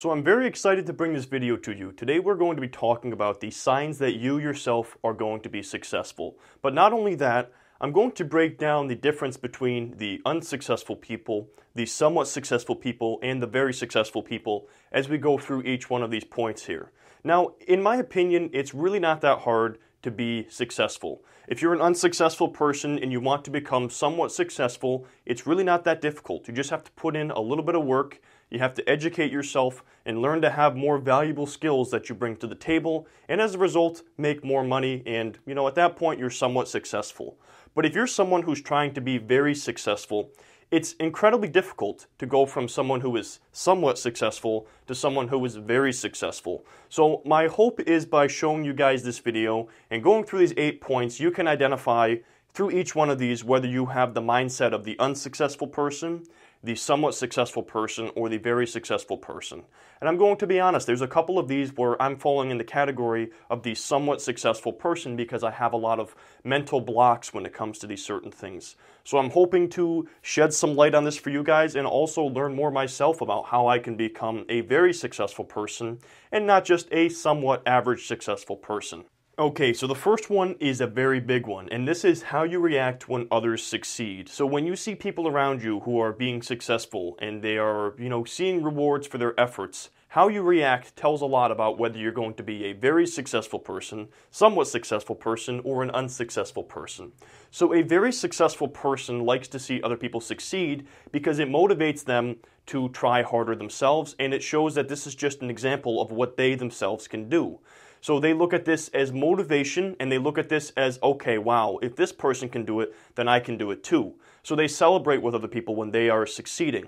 So I'm very excited to bring this video to you. Today we're going to be talking about the signs that you yourself are going to be successful. But not only that, I'm going to break down the difference between the unsuccessful people, the somewhat successful people, and the very successful people as we go through each one of these points here. Now, in my opinion, it's really not that hard to be successful. If you're an unsuccessful person and you want to become somewhat successful, it's really not that difficult. You just have to put in a little bit of work. You have to educate yourself and learn to have more valuable skills that you bring to the table, and as a result, make more money, and at that point, you're somewhat successful. But if you're someone who's trying to be very successful, it's incredibly difficult to go from someone who is somewhat successful to someone who is very successful. So my hope is by showing you guys this video and going through these 8 points, you can identify through each one of these whether you have the mindset of the unsuccessful person, the somewhat successful person, or the very successful person. And I'm going to be honest, there's a couple of these where I'm falling in the category of the somewhat successful person because I have a lot of mental blocks when it comes to these certain things. So I'm hoping to shed some light on this for you guys and also learn more myself about how I can become a very successful person and not just a somewhat average successful person. Okay, so the first one is a very big one, and this is how you react when others succeed. So when you see people around you who are being successful and they are, seeing rewards for their efforts, how you react tells a lot about whether you're going to be a very successful person, somewhat successful person, or an unsuccessful person. So a very successful person likes to see other people succeed because it motivates them to try harder themselves, and it shows that this is just an example of what they themselves can do. So they look at this as motivation, and they look at this as, okay, wow, if this person can do it, then I can do it too. So they celebrate with other people when they are succeeding.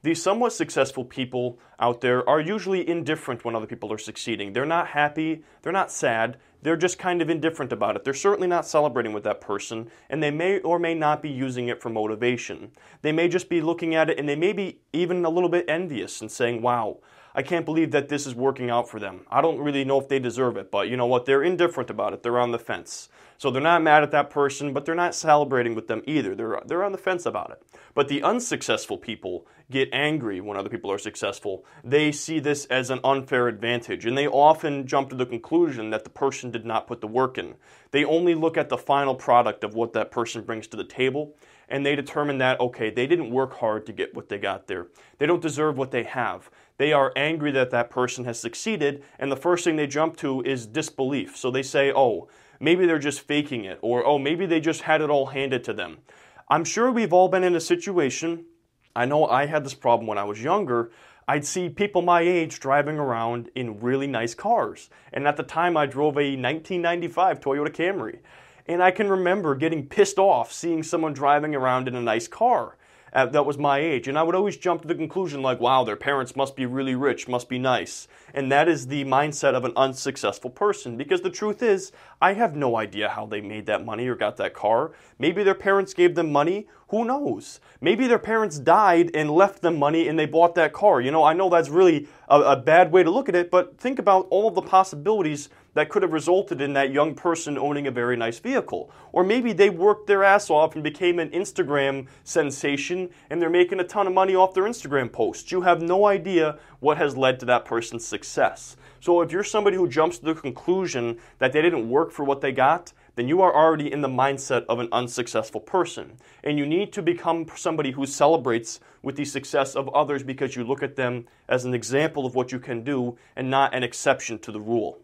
These somewhat successful people out there are usually indifferent when other people are succeeding. They're not happy, they're not sad, they're just kind of indifferent about it. They're certainly not celebrating with that person, and they may or may not be using it for motivation. They may just be looking at it, and they may be even a little bit envious and saying, wow, I can't believe that this is working out for them. I don't really know if they deserve it, but you know what? They're indifferent about it. They're on the fence. So they're not mad at that person, but they're not celebrating with them either. They're on the fence about it. But the unsuccessful people get angry when other people are successful. They see this as an unfair advantage, and they often jump to the conclusion that the person did not put the work in. They only look at the final product of what that person brings to the table, and they determine that, okay, they didn't work hard to get what they got there. They don't deserve what they have. They are angry that that person has succeeded, and the first thing they jump to is disbelief. So they say, oh, maybe they're just faking it, or oh, maybe they just had it all handed to them. I'm sure we've all been in a situation, I know I had this problem when I was younger, I'd see people my age driving around in really nice cars. And at the time I drove a 1995 Toyota Camry. And I can remember getting pissed off seeing someone driving around in a nice car that was my age. And I would always jump to the conclusion like, wow, their parents must be really rich, must be nice. And that is the mindset of an unsuccessful person. Because the truth is, I have no idea how they made that money or got that car. Maybe their parents gave them money. Who knows? Maybe their parents died and left them money and they bought that car. I know that's really a bad way to look at it, but think about all of the possibilities that could have resulted in that young person owning a very nice vehicle. Or maybe they worked their ass off and became an Instagram sensation and they're making a ton of money off their Instagram posts. You have no idea what has led to that person's success. So if you're somebody who jumps to the conclusion that they didn't work for what they got, then you are already in the mindset of an unsuccessful person. And you need to become somebody who celebrates with the success of others because you look at them as an example of what you can do and not an exception to the rule.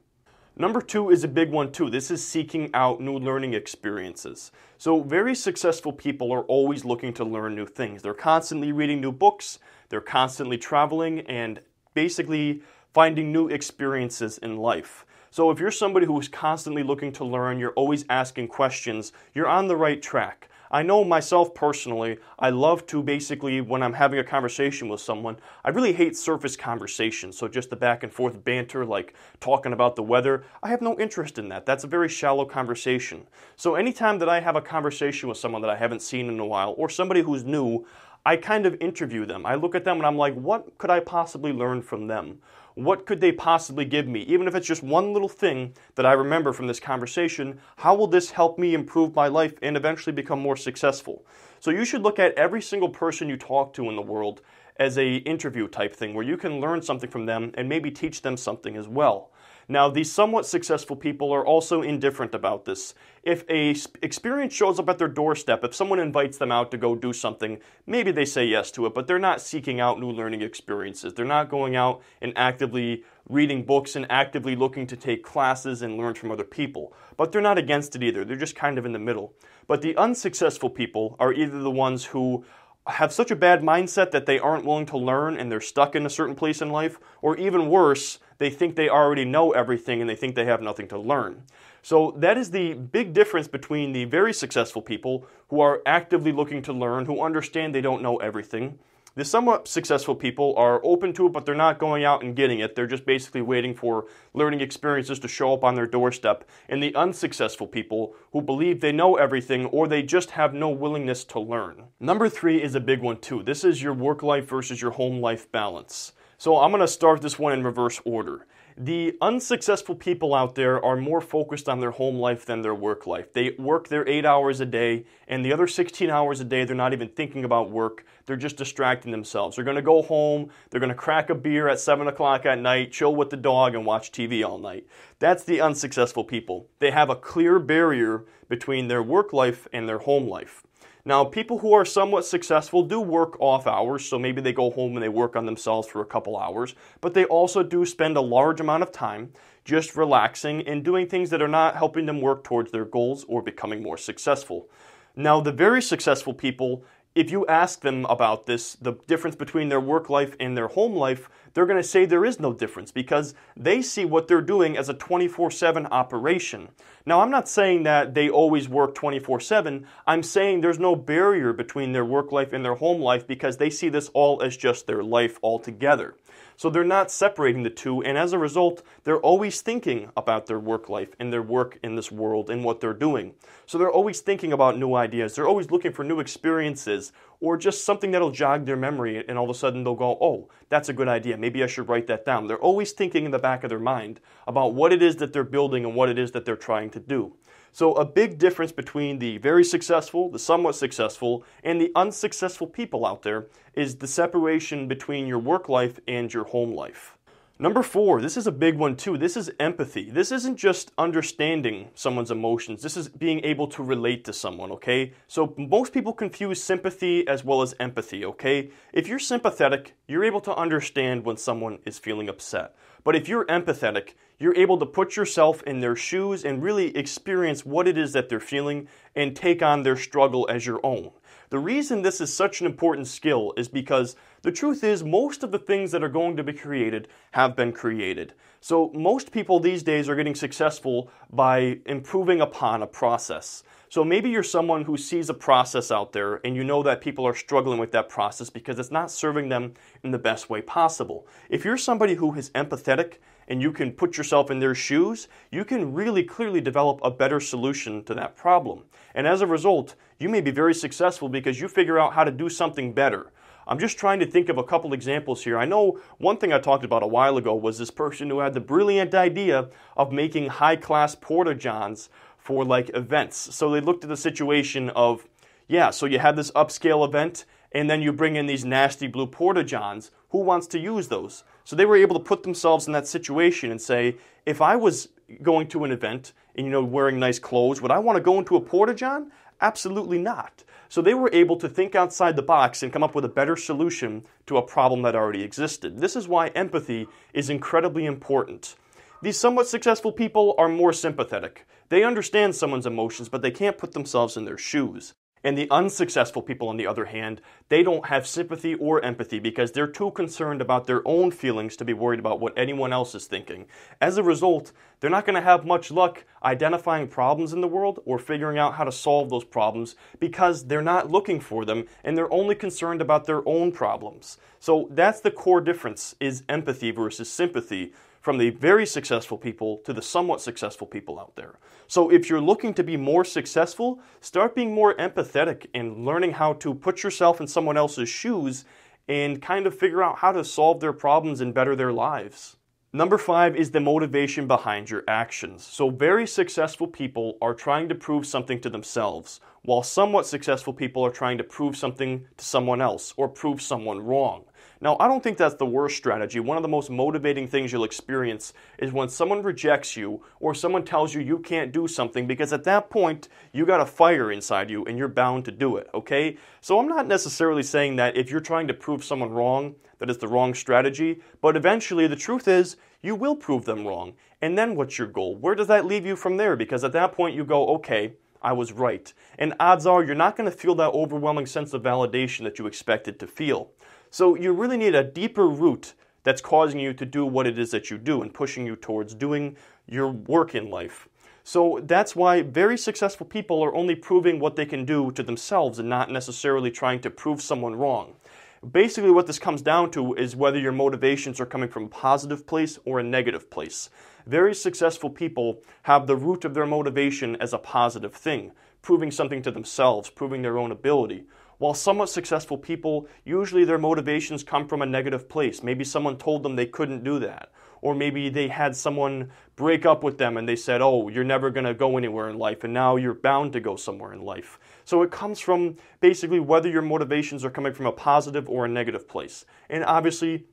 Number 2 is a big one too. This is seeking out new learning experiences. So very successful people are always looking to learn new things. They're constantly reading new books, they're constantly traveling, and basically finding new experiences in life. So if you're somebody who is constantly looking to learn, you're always asking questions, you're on the right track. I know myself personally, I love to basically, when I'm having a conversation with someone, I really hate surface conversations. So just the back and forth banter, like talking about the weather, I have no interest in that. That's a very shallow conversation. So anytime that I have a conversation with someone that I haven't seen in a while, or somebody who's new, I kind of interview them. I look at them and I'm like, what could I possibly learn from them? What could they possibly give me? Even if it's just one little thing that I remember from this conversation, how will this help me improve my life and eventually become more successful? So you should look at every single person you talk to in the world as a interview type thing where you can learn something from them and maybe teach them something as well. Now, these somewhat successful people are also indifferent about this. If a experience shows up at their doorstep, if someone invites them out to go do something, maybe they say yes to it, but they're not seeking out new learning experiences. They're not going out and actively reading books and actively looking to take classes and learn from other people. But they're not against it either. They're just kind of in the middle. But the unsuccessful people are either the ones who have such a bad mindset that they aren't willing to learn and they're stuck in a certain place in life, or even worse, they think they already know everything and they think they have nothing to learn. So that is the big difference between the very successful people who are actively looking to learn, who understand they don't know everything. The somewhat successful people are open to it, but they're not going out and getting it. They're just basically waiting for learning experiences to show up on their doorstep. And the unsuccessful people who believe they know everything or they just have no willingness to learn. Number 3 is a big one too. This is your work life versus your home life balance. So I'm going to start this one in reverse order. The unsuccessful people out there are more focused on their home life than their work life. They work their 8 hours a day, and the other 16 hours a day, they're not even thinking about work. They're just distracting themselves. They're going to go home, they're going to crack a beer at 7 o'clock at night, chill with the dog, and watch TV all night. That's the unsuccessful people. They have a clear barrier between their work life and their home life. Now, people who are somewhat successful do work off hours, so maybe they go home and they work on themselves for a couple hours, but they also do spend a large amount of time just relaxing and doing things that are not helping them work towards their goals or becoming more successful. Now, the very successful people, if you ask them about this, the difference between their work life and their home life, they're going to say there is no difference because they see what they're doing as a 24/7 operation. Now, I'm not saying that they always work 24/7. I'm saying there's no barrier between their work life and their home life because they see this all as just their life altogether. So they're not separating the two, and as a result, they're always thinking about their work life and their work in this world and what they're doing. So they're always thinking about new ideas. They're always looking for new experiences or just something that'll jog their memory, and all of a sudden they'll go, oh, that's a good idea. Maybe I should write that down. They're always thinking in the back of their mind about what it is that they're building and what it is that they're trying to do. So a big difference between the very successful, the somewhat successful, and the unsuccessful people out there is the separation between your work life and your home life. Number 4, this is a big one too. This is empathy. This isn't just understanding someone's emotions. This is being able to relate to someone, okay? So most people confuse sympathy as well as empathy, okay? If you're sympathetic, you're able to understand when someone is feeling upset. But if you're empathetic, you're able to put yourself in their shoes and really experience what it is that they're feeling and take on their struggle as your own. The reason this is such an important skill is because the truth is most of the things that are going to be created have been created. So most people these days are getting successful by improving upon a process. So maybe you're someone who sees a process out there and you know that people are struggling with that process because it's not serving them in the best way possible. If you're somebody who is empathetic and you can put yourself in their shoes, you can really clearly develop a better solution to that problem. And as a result, you may be very successful because you figure out how to do something better. I'm just trying to think of a couple examples here. I know one thing I talked about a while ago was this person who had the brilliant idea of making high-class porta-johns for like events. So they looked at the situation of, yeah, so you have this upscale event and then you bring in these nasty blue porta-johns. Who wants to use those? So they were able to put themselves in that situation and say, if I was going to an event and wearing nice clothes, would I want to go into a porta-john? Absolutely not. So they were able to think outside the box and come up with a better solution to a problem that already existed. This is why empathy is incredibly important. These somewhat successful people are more sympathetic. They understand someone's emotions, but they can't put themselves in their shoes. And the unsuccessful people, on the other hand, they don't have sympathy or empathy because they're too concerned about their own feelings to be worried about what anyone else is thinking. As a result, they're not going to have much luck identifying problems in the world or figuring out how to solve those problems because they're not looking for them and they're only concerned about their own problems. So that's the core difference, is empathy versus sympathy, from the very successful people to the somewhat successful people out there. So if you're looking to be more successful, start being more empathetic and learning how to put yourself in someone else's shoes and kind of figure out how to solve their problems and better their lives. Number 5 is the motivation behind your actions. So very successful people are trying to prove something to themselves, while somewhat successful people are trying to prove something to someone else or prove someone wrong. Now, I don't think that's the worst strategy. One of the most motivating things you'll experience is when someone rejects you or someone tells you you can't do something, because at that point, you got a fire inside you and you're bound to do it, okay? So I'm not necessarily saying that if you're trying to prove someone wrong, that is the wrong strategy, but eventually the truth is you will prove them wrong. And then what's your goal? Where does that leave you from there? Because at that point you go, okay, I was right. And odds are you're not going to feel that overwhelming sense of validation that you expected to feel. So you really need a deeper root that's causing you to do what it is that you do and pushing you towards doing your work in life. So that's why very successful people are only proving what they can do to themselves and not necessarily trying to prove someone wrong. Basically what this comes down to is whether your motivations are coming from a positive place or a negative place. Very successful people have the root of their motivation as a positive thing, proving something to themselves, proving their own ability. While somewhat successful people, usually their motivations come from a negative place. Maybe someone told them they couldn't do that. Or maybe they had someone break up with them and they said, oh, you're never going to go anywhere in life, and now you're bound to go somewhere in life. So it comes from basically whether your motivations are coming from a positive or a negative place. And obviously,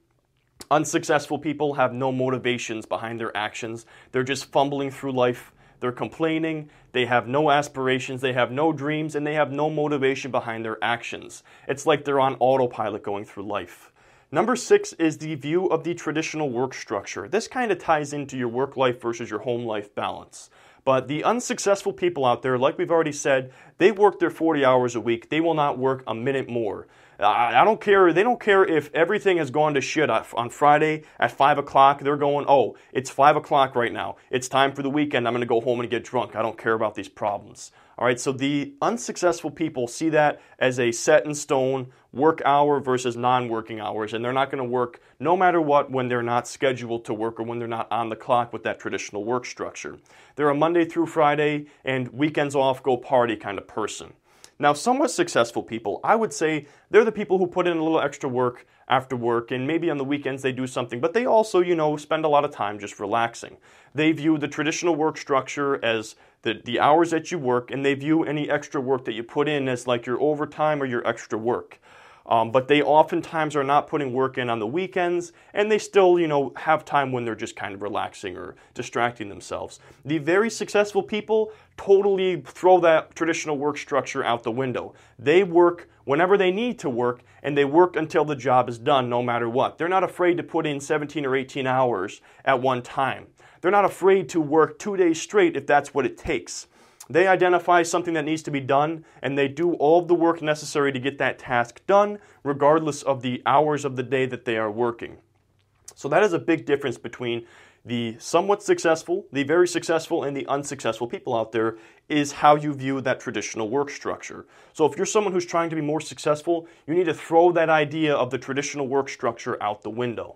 unsuccessful people have no motivations behind their actions. They're just fumbling through life. They're complaining, they have no aspirations, they have no dreams, and they have no motivation behind their actions. It's like they're on autopilot going through life. Number 6 is the view of the traditional work structure. This kind of ties into your work life versus your home life balance. But the unsuccessful people out there, like we've already said, they work their 40 hours a week. They will not work a minute more. I don't care. They don't care if everything has gone to shit on Friday at 5 o'clock. They're going, oh, it's 5 o'clock right now. It's time for the weekend. I'm going to go home and get drunk. I don't care about these problems. All right, so the unsuccessful people see that as a set in stone work hour versus non-working hours, and they're not going to work no matter what when they're not scheduled to work or when they're not on the clock with that traditional work structure. They're a Monday through Friday and weekends off, go party kind of person. Now, somewhat successful people, I would say they're the people who put in a little extra work after work, and maybe on the weekends they do something, but they also, spend a lot of time just relaxing. They view the traditional work structure as the hours that you work, and they view any extra work that you put in as like your overtime or your extra work. But they oftentimes are not putting work in on the weekends, and they still, have time when they're just kind of relaxing or distracting themselves. The very successful people totally throw that traditional work structure out the window. They work whenever they need to work, and they work until the job is done, no matter what. They're not afraid to put in 17 or 18 hours at one time. They're not afraid to work 2 days straight if that's what it takes. They identify something that needs to be done, and they do all of the work necessary to get that task done, regardless of the hours of the day that they are working. So that is a big difference between the somewhat successful, the very successful, and the unsuccessful people out there, is how you view that traditional work structure. So if you're someone who's trying to be more successful, you need to throw that idea of the traditional work structure out the window.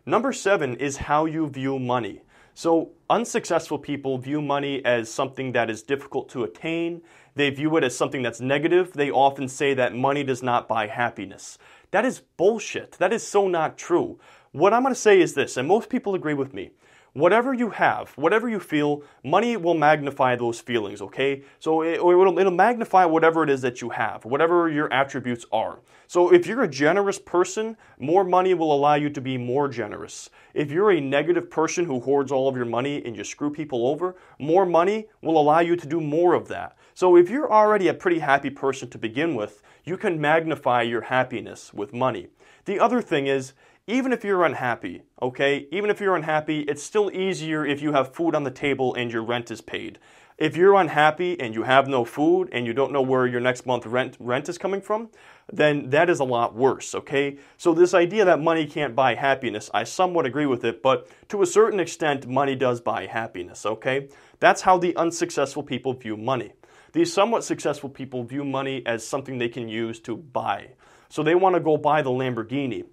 Number 7 is how you view money. So unsuccessful people view money as something that is difficult to attain. They view it as something that's negative. They often say that money does not buy happiness. That is bullshit. That is so not true. What I'm going to say is this, and most people agree with me. Whatever you have, whatever you feel, money will magnify those feelings, okay? So it'll magnify whatever it is that you have, whatever your attributes are. So if you're a generous person, more money will allow you to be more generous. If you're a negative person who hoards all of your money and you screw people over, more money will allow you to do more of that. So if you're already a pretty happy person to begin with, you can magnify your happiness with money. The other thing is, even if you're unhappy, okay, even if you're unhappy, it's still easier if you have food on the table and your rent is paid. If you're unhappy and you have no food and you don't know where your next month rent is coming from, then that is a lot worse, okay? So this idea that money can't buy happiness, I somewhat agree with it, but to a certain extent, money does buy happiness, okay? That's how the unsuccessful people view money. These somewhat successful people view money as something they can use to buy. So they want to go buy the Lamborghini.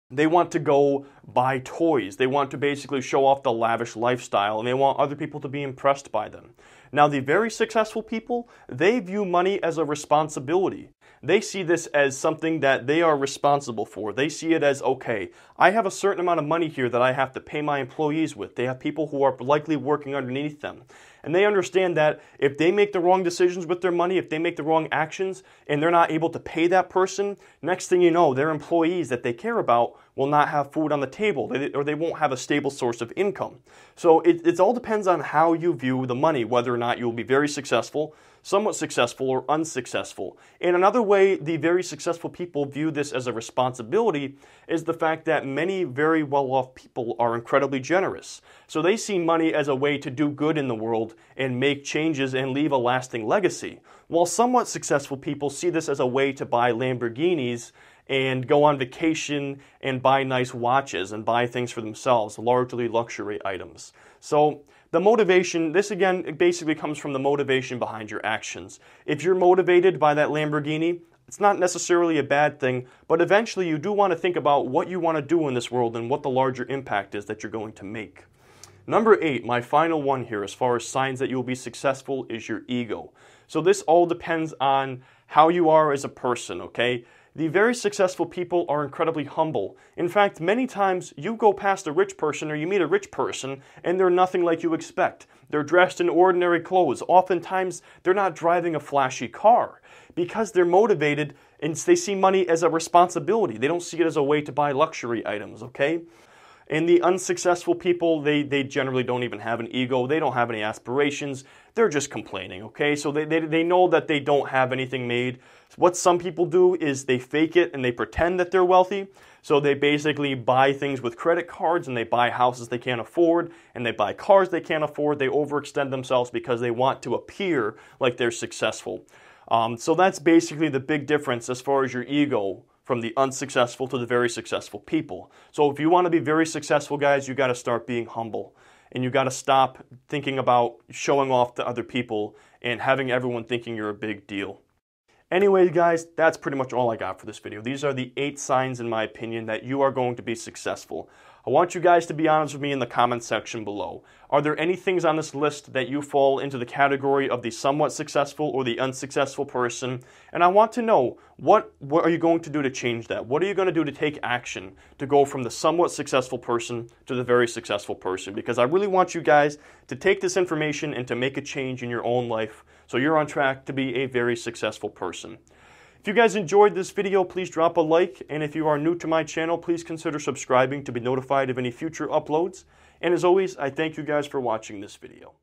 They want to go buy toys. They want to basically show off the lavish lifestyle, and they want other people to be impressed by them. Now, the very successful people, they view money as a responsibility. They see this as something that they are responsible for. They see it as, okay, I have a certain amount of money here that I have to pay my employees with. They have people who are likely working underneath them. And they understand that if they make the wrong decisions with their money, if they make the wrong actions, and they're not able to pay that person, next thing you know, their employees that they care about will not have food on the table, or they won't have a stable source of income. So it all depends on how you view the money, whether or not you'll be very successful, somewhat successful, or unsuccessful. And another way the very successful people view this as a responsibility is the fact that many very well-off people are incredibly generous. So they see money as a way to do good in the world and make changes and leave a lasting legacy, while somewhat successful people see this as a way to buy Lamborghinis and go on vacation and buy nice watches and buy things for themselves, largely luxury items. So the motivation, this again, it basically comes from the motivation behind your actions. If you're motivated by that Lamborghini, it's not necessarily a bad thing, but eventually you do want to think about what you want to do in this world and what the larger impact is that you're going to make. Number 8, my final one here as far as signs that you'll be successful, is your ego. So this all depends on how you are as a person, okay? The very successful people are incredibly humble. In fact, many times you go past a rich person or you meet a rich person and they're nothing like you expect. They're dressed in ordinary clothes. Oftentimes, they're not driving a flashy car because they're motivated and they see money as a responsibility. They don't see it as a way to buy luxury items, okay? And the unsuccessful people, they generally don't even have an ego. They don't have any aspirations. They're just complaining, okay? So they know that they don't have anything made. What some people do is they fake it and they pretend that they're wealthy. So they basically buy things with credit cards and they buy houses they can't afford and they buy cars they can't afford. They overextend themselves because they want to appear like they're successful. So that's basically the big difference as far as your ego, from the unsuccessful to the very successful people. So if you want to be very successful, guys, you got to start being humble. And you got to stop thinking about showing off to other people and having everyone thinking you're a big deal. Anyway, guys, that's pretty much all I got for this video. These are the 8 signs, in my opinion, that you are going to be successful. I want you guys to be honest with me in the comments section below. Are there any things on this list that you fall into the category of the somewhat successful or the unsuccessful person? And I want to know, what are you going to do to change that? What are you going to do to take action to go from the somewhat successful person to the very successful person? Because I really want you guys to take this information and to make a change in your own life so you're on track to be a very successful person. If you guys enjoyed this video, please drop a like, and if you are new to my channel, please consider subscribing to be notified of any future uploads. And as always, I thank you guys for watching this video.